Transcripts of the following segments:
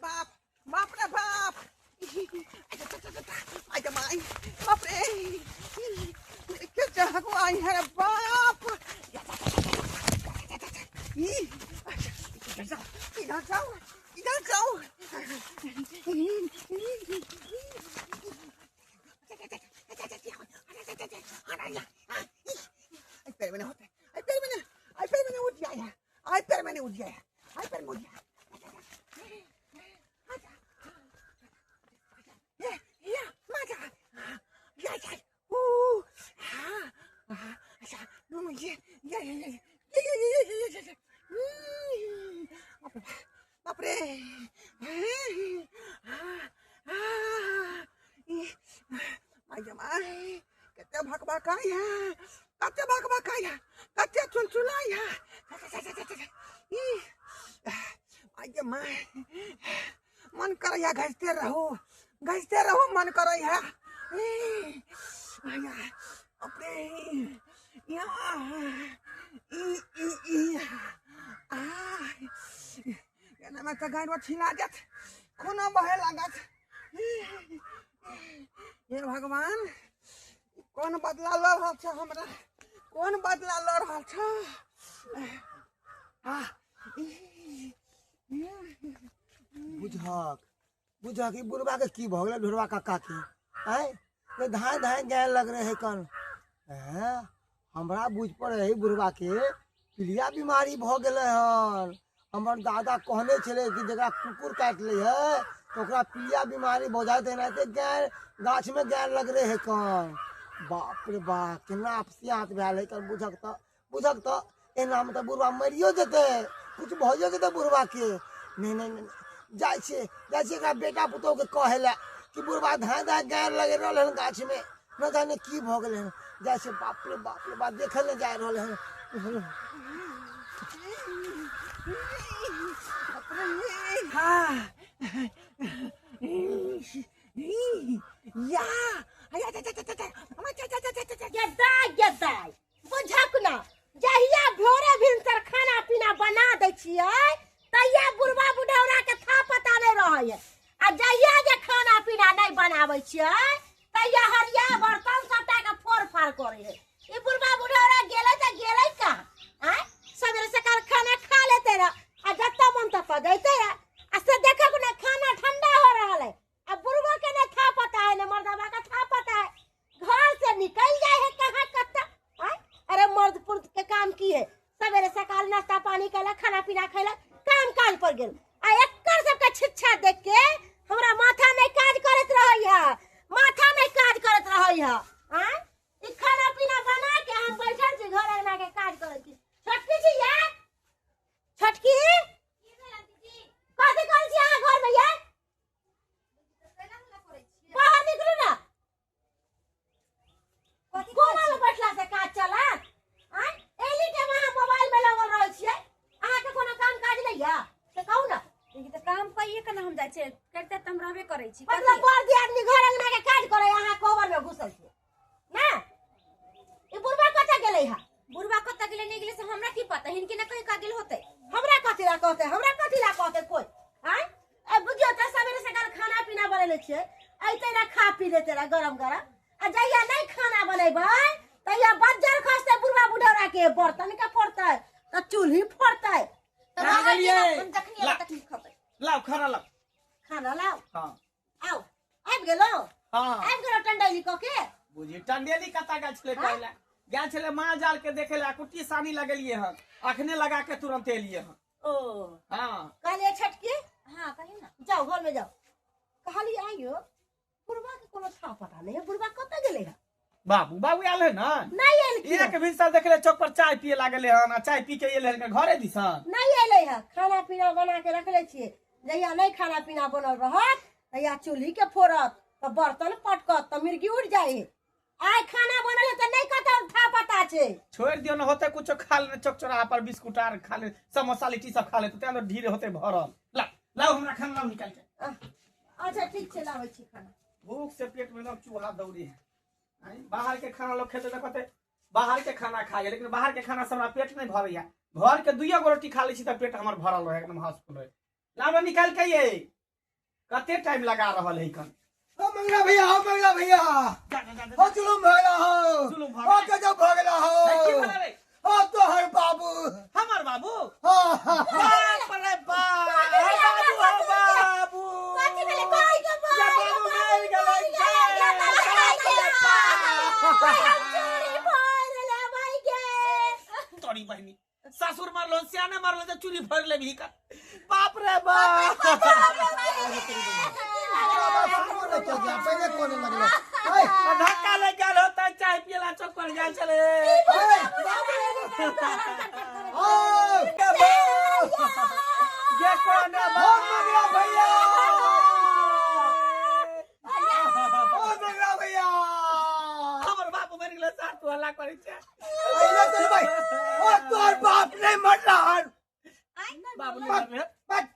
बाप बाप रे बाप आई तो माई बाप रे क्या जागो आई है बाप इधर जाओ इधर जाओ पैर मैंने होता है पैर मैंने उठ गया है पैर मैंने उठ गया है पैर में उठ गया बापरे कत्ते भकभकाई है कत्ते चुलचुलाई है मन करैया घसते रहो मन करैया अपने मैं तो गाय छिला जात खून बहे लागत ये भगवान कौन बदला ल रहल छ हमरा कौन बदला ल रहल छ बुझक ई बुढ़वा के की भ गेल ढोरवा काका के हैं ये धाय गए लग रहे है कन हैं हमरा बुझ पड़े है बुढ़वा के पीलिया बीमारी भ गेले हन हमर दादा कहने छले कि जकरा कुकुर काट ले है तो ओकरा पीलिया बीमारी भ जाए तेनाते गैर गाछ में गैर लग रहे है कन बाप रे बाप केना अपसियात भेल है कन बुझक त एना में त बुढ़वा मरियो जेते कुछ भइयो जेते बुढ़वा के नहीं जाय छे एकरा बेटा पुतौ के कहेला कि बुढ़वा धाय गैर लगे रहल हन गाछ में न जाने की भ गेले हन जाय छे बाप रे बाप देखे ले जाय रहल हन जहिया भोरे भिनसर खाना पीना बना दै छियै तहिया बुढ़वा बुढ़ौरा के था पता नहीं रहे है आ जहिया जे खाना पीना नहीं बनाबै छियै तहिया हरिया बर्तन सबटा के फोड़ फाड़ करे है ई बुढ़वा बुढ़ौरा गेलै त गेलै कहाँ हैं सवेरे सकाल खाना खा लेते रह आ जत्ता मन तक दैते रह आ से देखो ना खाना ठंडा हो रहल है अब बुढ़वा के नहीं था पता है न मर्दवा का था पता है घर से निकल जाए है कहाँ कत्ता अरे मर्द पुरुष के काम की है सवेरे सकाल नाश्ता पानी कैला खाना पीना खैला काम काज पर गेल आ एकर सबके छिच्छा देख के हमरा माथा नहीं काज करत रहैया ई खाना पीना बना के हम बैठल छी घर अंगना के काज करत छी छोटकी छी या छोटकी कथी कर छी अहाँ घर में या बाहर निकलू ना कोना में बैठला से काज चलत एली के वहां मोबाइल में लगल रहै छियै अहाँ के कोनो काम काज नहीं या से कहू ना देखि त काम कइए के ना हम जाय छै करते त हम रहबे करै छी मतलब बड़ दी आदमी घर अंगना के काज करे अहाँ कोबर में घुसल छी ना ई बुढ़वा कत गेलै हा बुढ़वा कत गेले नहीं गेले से हमरा की पता हिनके ना कहीं का गेल होते हमरा कथि ला कहते कोई हैं ए बुझियो त सवेरे सकाल खाना पीना बनेले छियै ऐते ना खा पी लेते ला गरम आ जइया नहीं खाना बनेबै तइया बज्जर खसते बुढ़वा बुढ़ौरा के बर्तन के फोड़तै त चूल्ही फोड़तै लाओ खाना लाओ हां आओ आबि गेलो हां आबि गेलो टंडेली क के बुझी टंडेली कता गाछ छले कहला गाछ छले मां जाल के देखेला कुट्टी सानी लगलिए हन अखने लगा के तुरंत एलिए हन ओ हां कहलिए छटकी हां कहिन ना जाओ घर में जाओ कहली आइयो बुढ़वा के कोनो था पता नहीं बुढ़वा कत गेलै है बाबू आल है ना नहीं आइल एक भिनसर देखले चौक पर चाय पिए लागले हन चाय पी के एले हन घरे दिसन नहीं आइले है खाना पीना बना के रखले छिए जहिया नहीं खाना पीना बनल रहत तहिया चूल्ही के फोड़त त बर्तन पटकत त मिर्गी उड़ जाए आय खाना बनल त नहीं कत था पता छे छोड़ दियो न होते कुछ खा ले चौक चौराहा पर बिस्कुट आर खा ले समोसा लिट्टी सब खा ले त तें ढीरे होते भरल लाओ हमरा खाना लाओ निकाल के अच्छा ठीक छे लाबै छी खाना भूख से पेट में एकदम चूहा दौड़ी है बाहर के खाना लोग खेते तो कहते बाहर के खाना खाइए लेकिन बाहर के खाना से हमरा पेट नहीं भरैया घर के दुइयो गो रोटी खा लै छी त पेट हमर भरल रहे एकदम हाउसफुल रहे लाओ निकाल के ये कते टाइम लगा रहल है कन ओ मंगला भैया हो मंगला भैया हो जुलुम भगला हो जुलुम भगला। ओ गजब भगला हो की भला रे ओ तोहर बाबू हमर बाबू हाँ हाँ बाप रे बाप बाबू बाबू कथी भेलै कोई के बाबू मर गेलै चोरी भर ले भाई के तोरी बहनी ससुर मारलो सियाने मारलो तो चूरी भर ले भी का बाप रे बाप पहले कोने लगले धक्का लग गेल होता चाय पियला चौक पर जा चले ये कौन है ओ मंगला भैया ओ मंगला भैया हमर बाप मर गेल साथ हल्ला करे छे पहले चल भाई ओ तोहर बाप नहीं मरला हन बाबू ने मर बस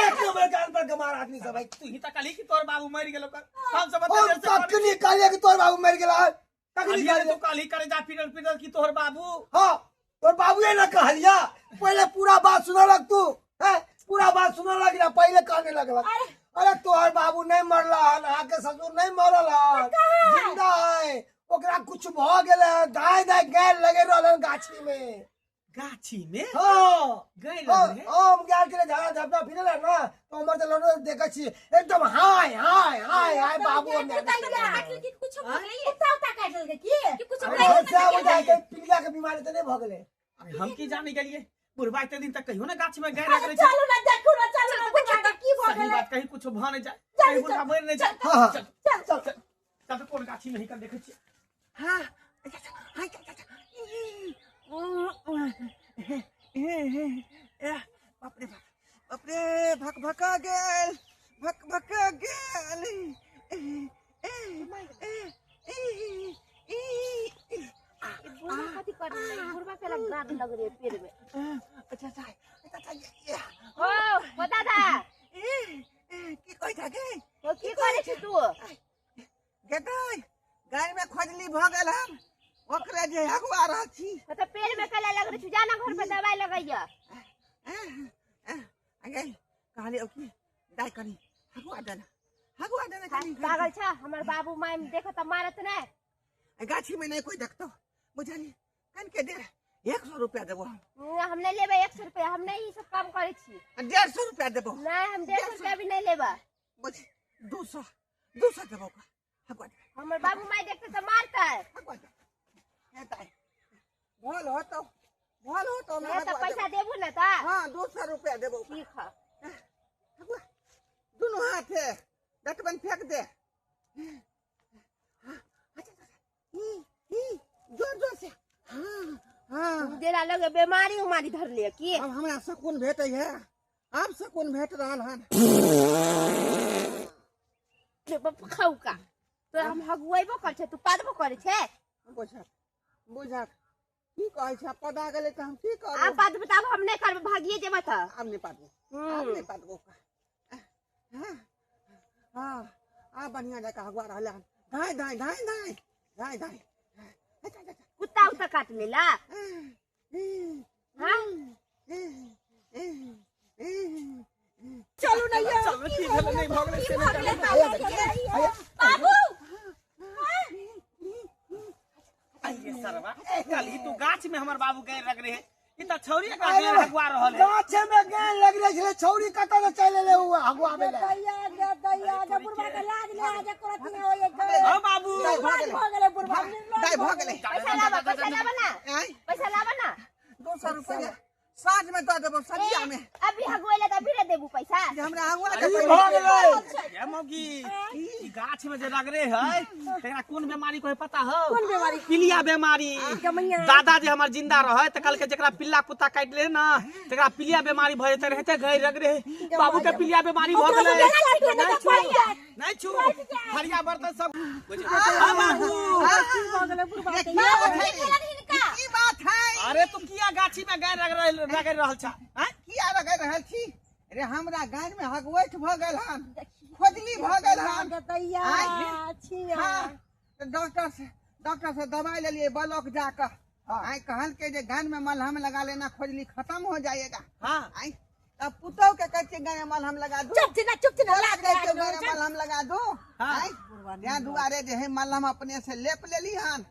एक नंबर कान पर गमार आदमी सब भाई तू ही त कहली कि तोर बाबू मर गेलो हम सब हम तकनी काले कि तोहर बाबू मर गेला तकनी कहली काले तू कहली करे जा फिरल फिरल कि तोर बाबू हां तोर बाबू ये ना कहलिया पहले पूरा बात सुना लग तू है पूरा बात सुना लग ना पहले कहने लगला अरे तोहर बाबू नहीं मरला हन आके ससुर नहीं मरल हन जिंदा है ओकरा कुछ भ गेले दाय दाय गैर लगे रहलन गाछी में गाछी में हां गई हाँ, रहे हम गैर के झाड़ा झपटा फिरल है ना तो हमर तो लड़ो देखै छी एकदम हाय हाय हाय हाय बाबू हम कुछ हो गई कुत्ता उता काट देलकै की कुछ हो अरे से हो जाए के पिलिया के बीमारी तो नहीं भ गेले हम की जाने गेलिए बुढ़वा इतने दिन तक कहियो ना गाछ में गए रहे चलू ना देखू ना चलू ना बुढ़ा के की भ सही गेलै बात कहीं कुछ भ नहीं जाए कहीं बुढ़वा मर नहीं जाए हाँ, चल चल चल चल कौन गाछी में ही कर देखे छी हां बाप रे भक भका गेल भक भका गेल बुढ़ा कथी कर रही बुढ़वा के गांठ लग रही है पेड़ में अच्छा अच्छा ओ दादा की कहि थाके तो की करे छी तू गेटै गाय में खोजली भ गेल हम ओकरे जे हगवा रह छी तो पेड़ में कला लग रही जाना घर पे दवाई लगाइया आगे कहले ओ की दाई कनी हगवा देना कनी पागल छ हमर बाबू माय देखो त मारत नै गाछी में नहीं कोई देखतो बुझली कन के दे 100 रुपया देबो हम नहीं लेबे 100 रुपया हम नहीं ई सब काम करे छी 150 रुपया देबो नहीं हम 150 रुपया भी नहीं लेबा बुझ 200 देबो का हगवा दे हमर बाबू माय देखते त मारता है हगवा दे हेताई बोल हो तो मैं ये तो पैसा देबू ना त हां 200 रुपया देबो ठीक है हगवा दोनों हाथ है डटबन फेंक दे जोर से हाँ देरा लगे बीमारी उमारी धर ले की अब हमरा सुकून भेटै है अब सुकून भेट रहल हन खाऊ का तो हम हगुएबो कर छे तू पादबो करे छे बुझक की कहै छै पदा गेले त हम की करब आ पाद बताब हम नहीं करब भागिए जेबा त अब नहीं पादबो हां आ बढ़िया जका हगवा रहल हन धाय कुत्ता उता काट लेला हां चलू नहीं चल की भेल नहीं भगले से नहीं बाबू आइए सरवा कल तू गाछ में हमर बाबू गए लग रहे ई त छौरी का गए हगवा रहल है गाछ में गैन लग रहे छले छौरी कत से चले ले हुआ हगवा में दैया बुढ़वा के लाज ले आजे करत नहीं होए हां बाबू हो गेले बुढ़वा दाई भ गेले पैसा लाबा ना पैसा लाबा ना 200 रुपया साँझ में दे देबो सदिया में अभी हगुएले त फिर देबू पैसा जे हमरा हगवा के भ गेलै ये मौगी ई गाछ में जे लग रहे है तेरा कौन बीमारी को है पता हो कौन बीमारी पिलिया बीमारी दादा जे हमर जिंदा रहे त कल के जेकरा पिल्ला कुत्ता काट ले ना तेरा पिलिया बीमारी भ जेते रहते गई लग रहे बाबू के पिलिया बीमारी भ गेलै नहीं छू हरिया बर्तन सब हां बाबू की बात है अरे तू किया गाछी में गए रग रहल छ हैं किया लगे रहल छी रे हमरा गाय में हगवैठ भ गेल हन खोजली भ गेल हन दैया छिया हां डॉक्टर से दवाई ले लिए ब्लॉक जाकर आई कहल के जे गाय में मलहम लगा लेना खोजली खत्म हो जाएगा हां आई अब पुतौ के कहते गाय मलहम लगा दो चुप थी ना लाग गाय गया मलहम लगा दो यहाँ दुआरे जे है मलहम अपने से लेप लेली हन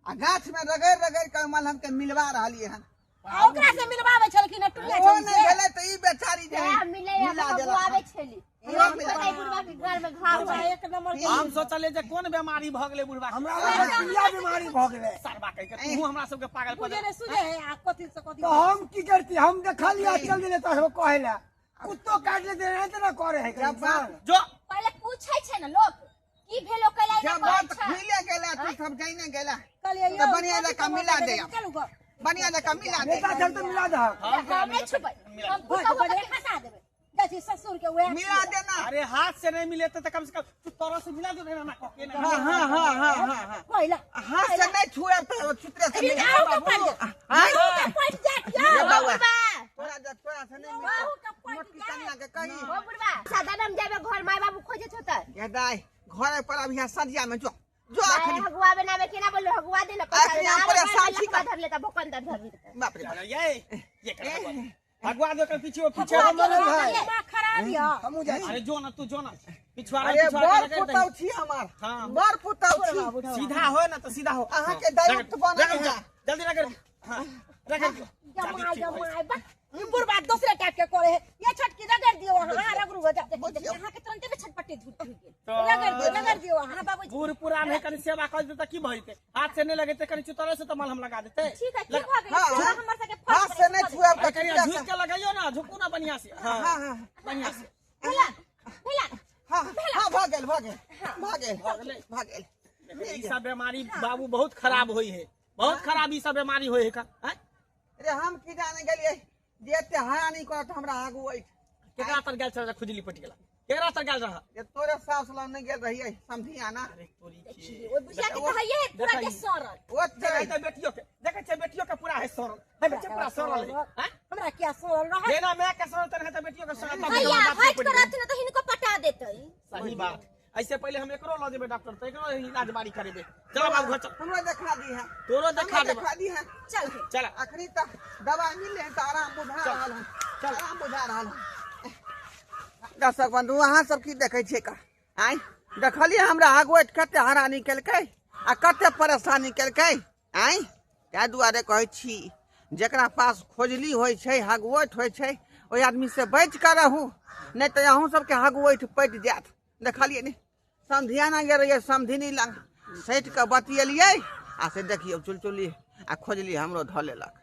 आ गाछ में रगड़ रगड़ के मलहम के मिलवा रहली हन ओकरा से मिलवावे छलखिन न टुल्ले ओ नहीं भेले तो ई बेचारी जे है मिला बुआवे छली पता बुढ़वा के घर में घाव बुढ़वा है एक नंबर के हम सोचले जे कोन बीमारी भ गेलै बुढ़वा हमरा पीलिया बीमारी भ गेलै सरबा कह के तू हमरा सब के पागल कर सुजे रे सुजे है आ कथि से कथि तो हम की करती हम देखा लिया चल दिले तो हम कहेला कुत्तो काट ले दे रहे ना करे है इंसान जो पहले पूछै छै न लोग की भेलो कैला जब बात खुले गेला तू सब जाइने गेला कहलिए तो बढ़िया जगह मिला दे चलू गो बढ़िया जगह मिला दे बेटा जब तो मिला दे हम नहीं छुपै हम भोज बड़े फंसा देबे जैसे ससुर के हुए मिला देना अरे हाथ से नहीं मिले तो कम से कम तू तरह से मिला दे ना कके ना हाँ कोइला हाथ से नहीं छुए तो चित्रे से मिला आओ का पट पट जात ये जाओ बाबा बुढ़वा थोड़ा से नहीं बाहु मिला का पट मोटी कन्या के कही ओ बुढ़वा सादानम जाबे घर माय बाबू खोजे छ त ये दाई घर पर अब यहाँ सदिया में जो मैं हगुआ बनावे के ना बोलो हगुआ दे ना अखनी हम परेशान छी का धर लेता भोकंदर धर लेता बाप रे बाप। ये कर भगवा दो कर पीछे पीछे दिमाग खराब है हमू जाई अरे जो ना तू जो ना पिछवाड़ा अरे पिछवाड़ा बर पुतौ छी हमार हाँ। बर पुतौ छी सीधा हो ना तो सीधा हो अहाँ के डायरेक्ट बने है जल्दी रगड़ हां रगड़ जमाई बा ये बुढ़वा दूसरे टाइप के करे है ये छटकी रगड़ दियो हां रगड़ू हो जाते यहां के तुरंत में छटपटी धुट रगड़ दियो हां बाबू बूढ़ पुरान है कनी सेवा कर देता की भइते हाथ से नहीं लगेते कनी चुतरे से तो मल हम लगा देते ठीक है ठीक हो हाँ, गई हाँ। हमर सके हाथ से नहीं छुए अरे तो कनी झुक के लगाइयो ना झुकू ना बढ़िया से हां हां हां बढ़िया से भेला भेला हां हां भागेल ई सब बीमारी बाबू बहुत खराब होई है बहुत खराब ई सब बीमारी होई है का अरे हम की जाने गेलिए देते हानि करत हमरा आगू बैठ केकरा तर गेल छल खुजली पट गेला केकरा तर गेल रहा ये तोरे सास ला नहीं गेल रहिए समझी आना अरे तोरी की ओ बुझिया के कहिए पूरा के सरल वो देखे छै बेटियों के पूरा है सरल है बच्चे पूरा सरल है हैं हमरा क्या सोल रहा जेना मैं के सरल तरह है बेटियों के सरल भैया हट करत न तो हिनको पटा देतै सही बात ऐसे पहले हम एकरो ल देबे डॉक्टर त एकरो इलाज बारी करेबे चलो बाबू घर चल हमरा देखा दी है तोरो देखा देबे देखा दी है चल चल अखनी तक दवा मिले तो आराम बुझा रहल है चल आराम बुझा रहल है दर्शक बंधु अहाँ सब की देखे छियै का आय देखलिए हमरा आगुएट कते हरानी केलकै आ कते परेशानी केलकै आय ताहि दुआरे कहै छी जेकरा पास खोजली होइ छै हगुएट होइ छै ओहि आदमी से बच कर रहू नहीं तो अहूँ सबके हगुएट पटि जायत देखलिए ने समधियाना गेल रहिए समधिनी लग सैट के बतियलियै आ से देखियौ चुलचुली आ खोजली हमरो धऽ लेलक